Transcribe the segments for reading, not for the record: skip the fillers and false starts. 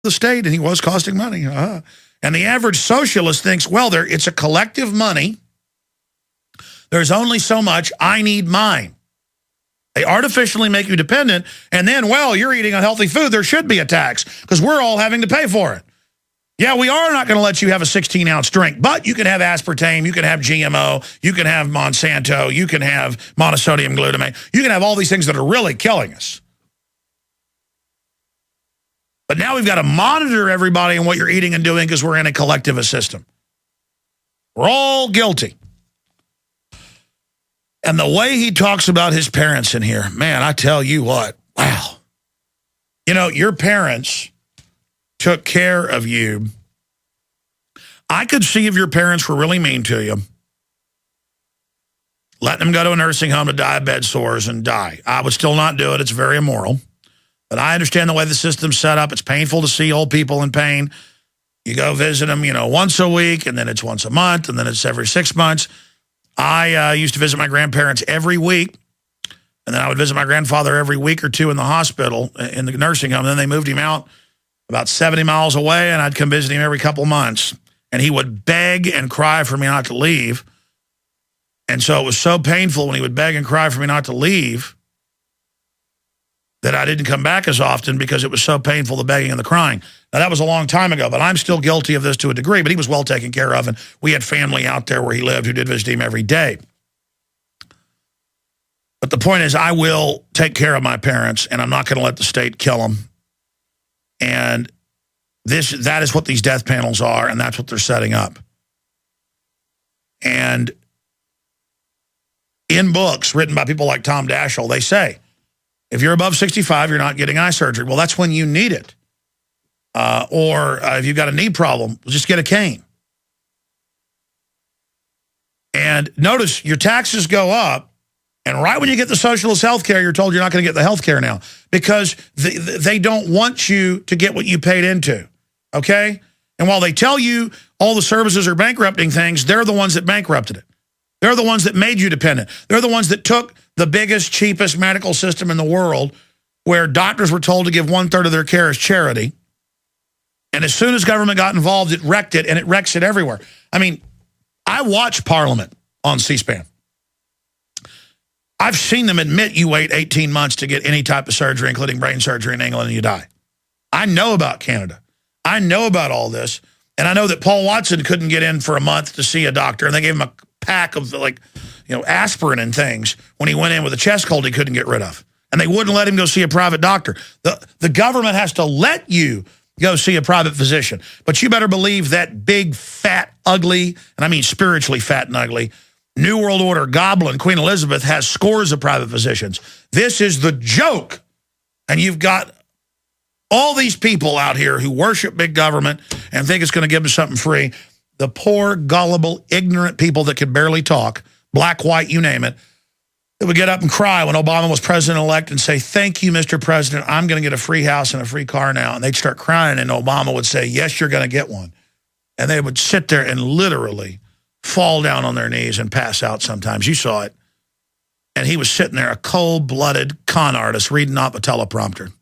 the state, and he was costing money. And the average socialist thinks, well, it's a collective money. There's only so much. I need mine. They artificially make you dependent, and then, well, you're eating unhealthy food. There should be a tax because we're all having to pay for it. Yeah, we are not going to let you have a 16-ounce drink, but you can have aspartame, you can have GMO, you can have Monsanto, you can have monosodium glutamate. You can have all these things that are really killing us. But now we've got to monitor everybody and what you're eating and doing because we're in a collectivist system. We're all guilty. And the way he talks about his parents in here, man, I tell you what, wow. You know, your parents took care of you. I could see if your parents were really mean to you, letting them go to a nursing home to die of bed sores and die. I would still not do it. It's very immoral. But I understand the way the system's set up. It's painful to see old people in pain. You go visit them, you know, once a week, and then it's once a month, and then it's every 6 months. I used to visit my grandparents every week, and then I would visit my grandfather every week or two in the hospital, in the nursing home. And then they moved him out about 70 miles away, and I'd come visit him every couple months. And he would beg and cry for me not to leave. And so it was so painful when he would beg and cry for me not to leave that I didn't come back as often because it was so painful, the begging and the crying. Now, that was a long time ago, but I'm still guilty of this to a degree. But he was well taken care of, and we had family out there where he lived who did visit him every day. But the point is, I will take care of my parents, and I'm not going to let the state kill them. And that is what these death panels are, and that's what they're setting up. And in books written by people like Tom Daschle, they say, if you're above 65, you're not getting eye surgery. Well, that's when you need it. Or if you've got a knee problem, just get a cane. And notice your taxes go up, and right when you get the socialist health care, you're told you're not going to get the health care now because they don't want you to get what you paid into, okay? And while they tell you all the services are bankrupting things, they're the ones that bankrupted it. They're the ones that made you dependent. They're the ones that took the biggest, cheapest medical system in the world where doctors were told to give 1/3 of their care as charity. And as soon as government got involved, it wrecked it, and it wrecks it everywhere. I mean, I watch Parliament on C-SPAN. I've seen them admit you wait 18 months to get any type of surgery, including brain surgery in England, and you die. I know about Canada. I know about all this. And I know that Paul Watson couldn't get in for a month to see a doctor, and they gave him a pack of, like, you know, aspirin and things when he went in with a chest cold he couldn't get rid of. And they wouldn't let him go see a private doctor. The government has to let you go see a private physician. But you better believe that big, fat, ugly, and I mean spiritually fat and ugly, New World Order goblin, Queen Elizabeth, has scores of private physicians. This is the joke. And you've got all these people out here who worship big government and think it's going to give them something free. The poor, gullible, ignorant people that could barely talk, black, white, you name it, that would get up and cry when Obama was president-elect and say, thank you, Mr. President, I'm going to get a free house and a free car now. And they'd start crying, and Obama would say, yes, you're going to get one. And they would sit there and literally fall down on their knees and pass out sometimes. You saw it. And he was sitting there, a cold-blooded con artist, reading off a teleprompter,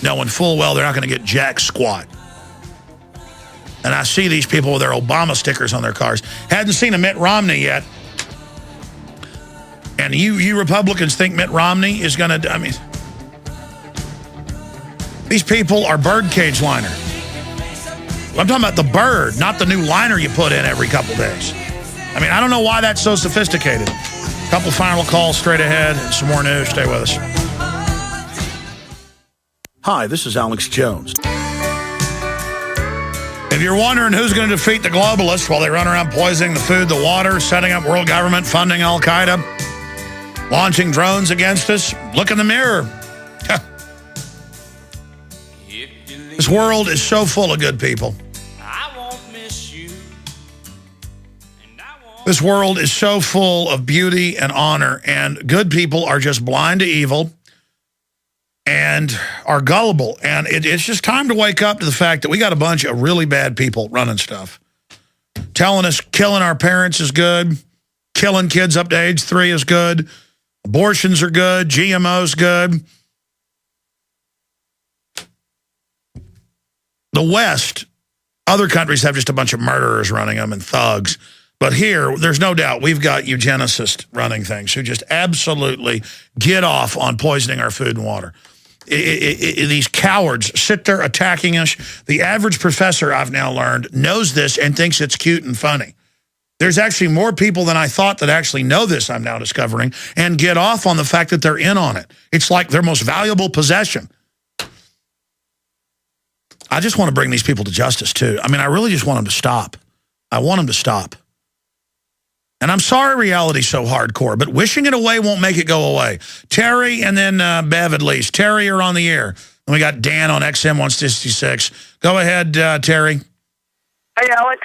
knowing full well they're not going to get jack squat. And I see these people with their Obama stickers on their cars. Hadn't seen a Mitt Romney yet. And you Republicans think Mitt Romney is going to, I mean, these people are birdcage liner. I'm talking about the bird, not the new liner you put in every couple days. I mean, I don't know why that's so sophisticated. Couple final calls straight ahead and some more news. Stay with us. Hi, this is Alex Jones. If you're wondering who's going to defeat the globalists while they run around poisoning the food, the water, setting up world government, funding Al-Qaeda, launching drones against us, look in the mirror. This world is so full of good people. This world is so full of beauty and honor, and good people are just blind to evil and are gullible. And it's just time to wake up to the fact that we got a bunch of really bad people running stuff, telling us killing our parents is good, killing kids up to age 3 is good, abortions are good, GMO's good. The West, other countries have just a bunch of murderers running them and thugs. But here, there's no doubt we've got eugenicists running things who just absolutely get off on poisoning our food and water. These cowards sit there attacking us. The average professor, I've now learned, knows this and thinks it's cute and funny. There's actually more people than I thought that actually know this, I'm now discovering, and get off on the fact that they're in on it. It's like their most valuable possession. I just want to bring these people to justice, too. I mean, I really just want them to stop. I want them to stop. And I'm sorry reality's so hardcore, but wishing it away won't make it go away. Terry and then Bev at least. Terry, are on the air. And we got Dan on XM 166. Go ahead, Terry. Hey, Alex.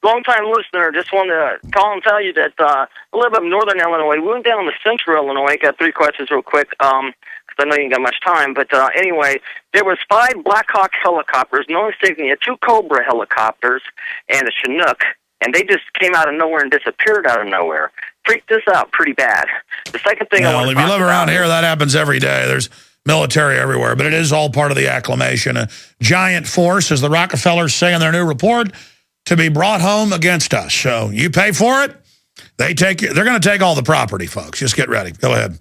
Long-time listener. Just wanted to call and tell you that I live up in northern Illinois. We went down to central Illinois. Got 3 questions real quick, because I know you ain't got much time. But anyway, there was 5 Black Hawk helicopters, no insignia, 2 Cobra helicopters, and a Chinook. And they just came out of nowhere and disappeared out of nowhere. Freaked us out pretty bad. The second thing well, if you live around here, that happens every day. There's military everywhere, but it is all part of the acclimation. A giant force, as the Rockefellers say in their new report, to be brought home against us. So you pay for it, they're going to take all the property, folks. Just get ready. Go ahead.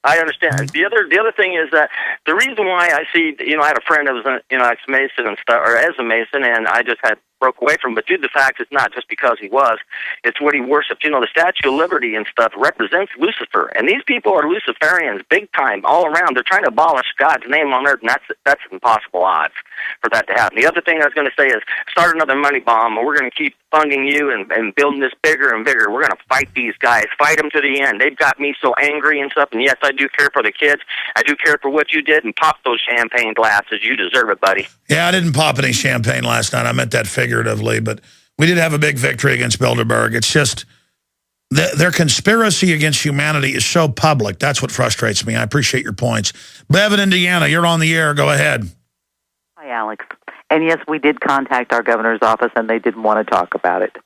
I understand. The other thing is that the reason why I see, I had a friend that was, ex-Mason and stuff, or as a Mason, and I just broke away from him. But due to the fact it's not just because he was, it's what he worshipped. The Statue of Liberty and stuff represents Lucifer. And these people are Luciferians big time all around. They're trying to abolish God's name on earth, and that's impossible odds for that to happen. The other thing I was going to say is start another money bomb, and we're going to keep funding you and building this bigger and bigger. We're going to fight these guys, fight them to the end. They've got me so angry and stuff, and yes, I do care for the kids. I do care for what you did, and pop those champagne glasses. You deserve it, buddy. Yeah, I didn't pop any champagne last night. I meant that figuratively, but we did have a big victory against Bilderberg. It's just their conspiracy against humanity is so public. That's what frustrates me. I appreciate your points. Bev in Indiana, you're on the air. Go ahead. Hi, Alex. And yes, we did contact our governor's office, and they didn't want to talk about it.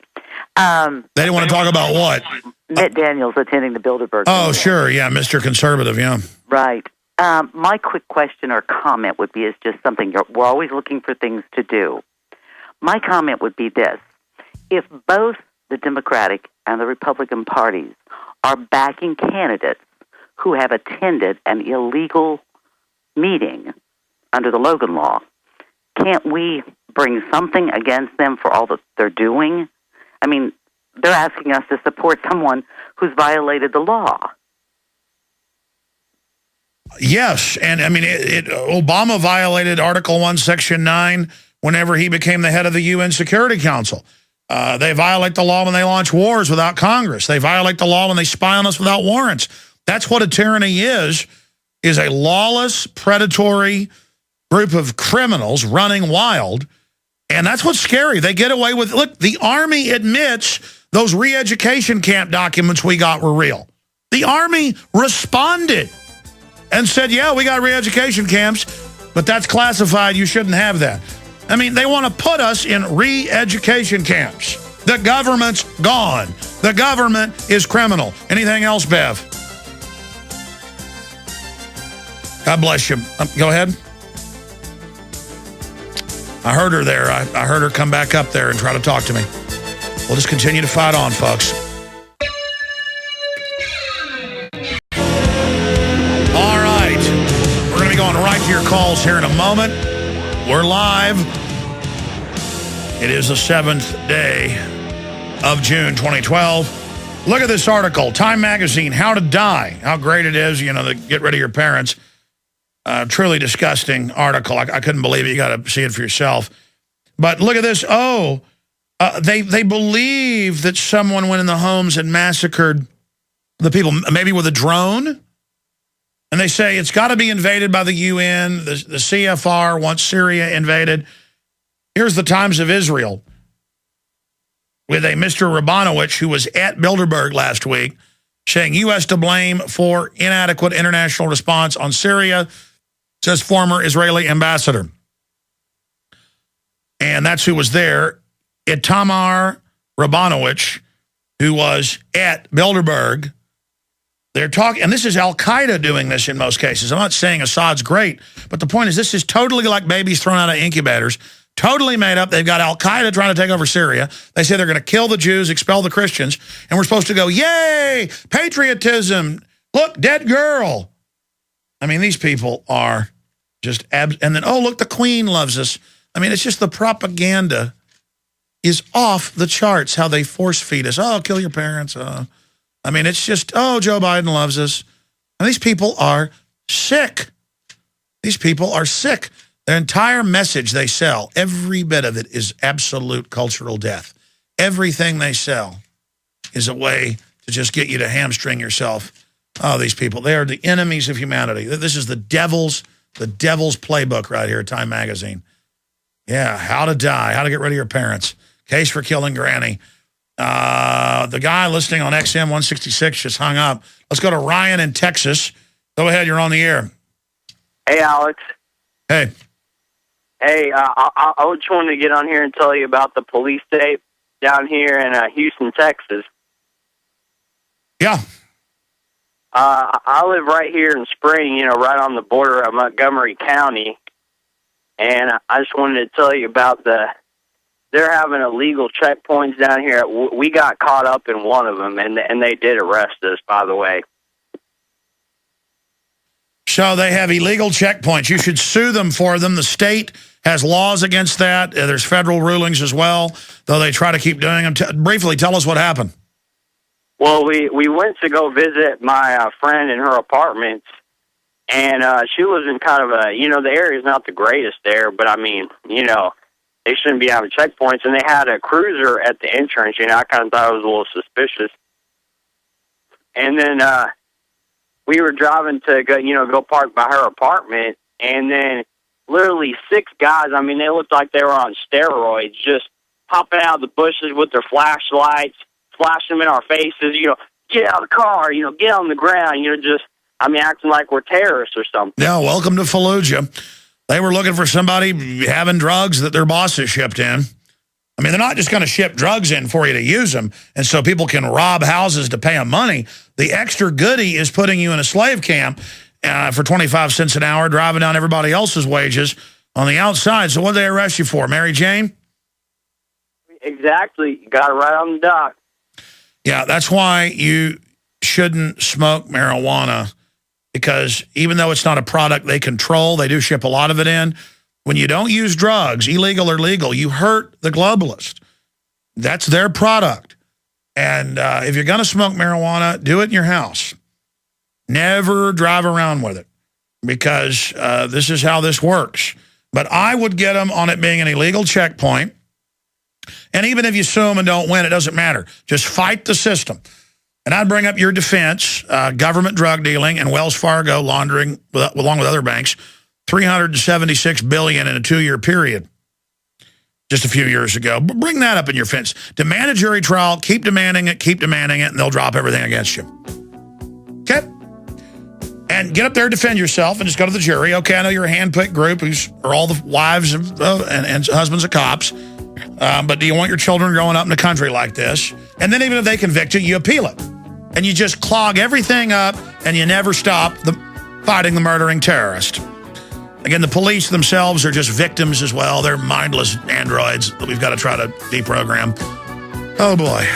They didn't want to talk about what? Mitt Daniels attending the Bilderberg. Oh, sure. Yeah, Mr. Conservative, yeah. Right. My quick question or comment would be is just something we're always looking for things to do. My comment would be this. If both the Democratic and the Republican parties are backing candidates who have attended an illegal meeting under the Logan Law, can't we bring something against them for all that they're doing? I mean, they're asking us to support someone who's violated the law. Yes, and I mean, Obama violated Article 1, Section 9 whenever he became the head of the UN Security Council. They violate the law when they launch wars without Congress. They violate the law when they spy on us without warrants. That's what a tyranny is a lawless, predatory group of criminals running wild. And that's what's scary. They get away with, look, the Army admits those re-education camp documents we got were real. The Army responded and said, yeah, we got re-education camps, but that's classified. You shouldn't have that. I mean, they want to put us in re-education camps. The government's gone. The government is criminal. Anything else, Bev? God bless you. Go ahead. I heard her there. I heard her come back up there and try to talk to me. We'll just continue to fight on, folks. All right. We're going to be going right to your calls here in a moment. We're live. It is the 7th day of June 2012. Look at this article. Time Magazine, How to Die. How great it is, to get rid of your parents. Truly disgusting article. I couldn't believe it. You got to see it for yourself. But look at this. They believe that someone went in the homes and massacred the people, maybe with a drone. And they say it's got to be invaded by the UN. The CFR wants Syria invaded. Here's the Times of Israel with a Mr. Rabanowitz who was at Bilderberg last week saying U.S. to blame for inadequate international response on Syria, says former Israeli ambassador. And that's who was there. Itamar Rabanowitz, who was at Bilderberg, They're talking, and this is Al-Qaeda doing this in most cases. I'm not saying Assad's great, but the point is this is totally like babies thrown out of incubators, totally made up. They've got Al-Qaeda trying to take over Syria. They say they're going to kill the Jews, expel the Christians, and we're supposed to go, yay, patriotism, look, dead girl. I mean, these people are just, and then, oh, look, the Queen loves us. I mean, it's just the propaganda is off the charts, how they force feed us. Oh, kill your parents. I mean, it's just, oh, Joe Biden loves us. And these people are sick. These people are sick. Their entire message they sell, every bit of it is absolute cultural death. Everything they sell is a way to just get you to hamstring yourself. Oh, these people, they are the enemies of humanity. This is the devil's playbook right here, Time Magazine. Yeah, how to die, how to get rid of your parents. Case for killing Granny. The guy listening on XM 166 just hung up. Let's go to Ryan in Texas. Go ahead, you're on the air. Hey, Alex. Hey. Hey, I just wanted to get on here and tell you about the police tape down here in Houston, Texas. Yeah. I live right here in Spring, right on the border of Montgomery County, and I just wanted to tell you about they're having illegal checkpoints down here. We got caught up in one of them, and they did arrest us, by the way. So they have illegal checkpoints. You should sue them for them. The state has laws against that. There's federal rulings as well, though they try to keep doing them. Briefly, tell us what happened. Well, we went to go visit my friend in her apartment, and she lives in kind of the area's not the greatest there, but I mean, they shouldn't be having checkpoints, and they had a cruiser at the entrance. I kind of thought it was a little suspicious. And then we were driving to go park by her apartment, and then literally 6 guys, I mean, they looked like they were on steroids, just popping out of the bushes with their flashlights, flashing them in our faces, get out of the car, get on the ground, acting like we're terrorists or something. Yeah, welcome to Fallujah. They were looking for somebody having drugs that their bosses shipped in. I mean, they're not just going to ship drugs in for you to use them, and so people can rob houses to pay them money. The extra goodie is putting you in a slave camp for 25 cents an hour, driving down everybody else's wages on the outside. So what did they arrest you for, Mary Jane? Exactly. You got it right on the dot. Yeah, that's why you shouldn't smoke marijuana, because even though it's not a product they control, they do ship a lot of it in. When you don't use drugs, illegal or legal, you hurt the globalist. That's their product. And if you're going to smoke marijuana, do it in your house. Never drive around with it, because this is how this works. But I would get them on it being an illegal checkpoint. And even if you sue them and don't win, it doesn't matter. Just fight the system. And I'd bring up your defense, government drug dealing and Wells Fargo laundering, along with other banks, $376 billion in a 2-year period just a few years ago. Bring that up in your defense. Demand a jury trial. Keep demanding it, and they'll drop everything against you. Okay? And get up there, defend yourself, and just go to the jury. Okay, I know you're a hand-picked group are all the wives and husbands of cops. But do you want your children growing up in a country like this? And then even if they convict you, you appeal it. And you just clog everything up, and you never stop fighting the murdering terrorist. Again, the police themselves are just victims as well. They're mindless androids that we've got to try to deprogram. Oh, boy.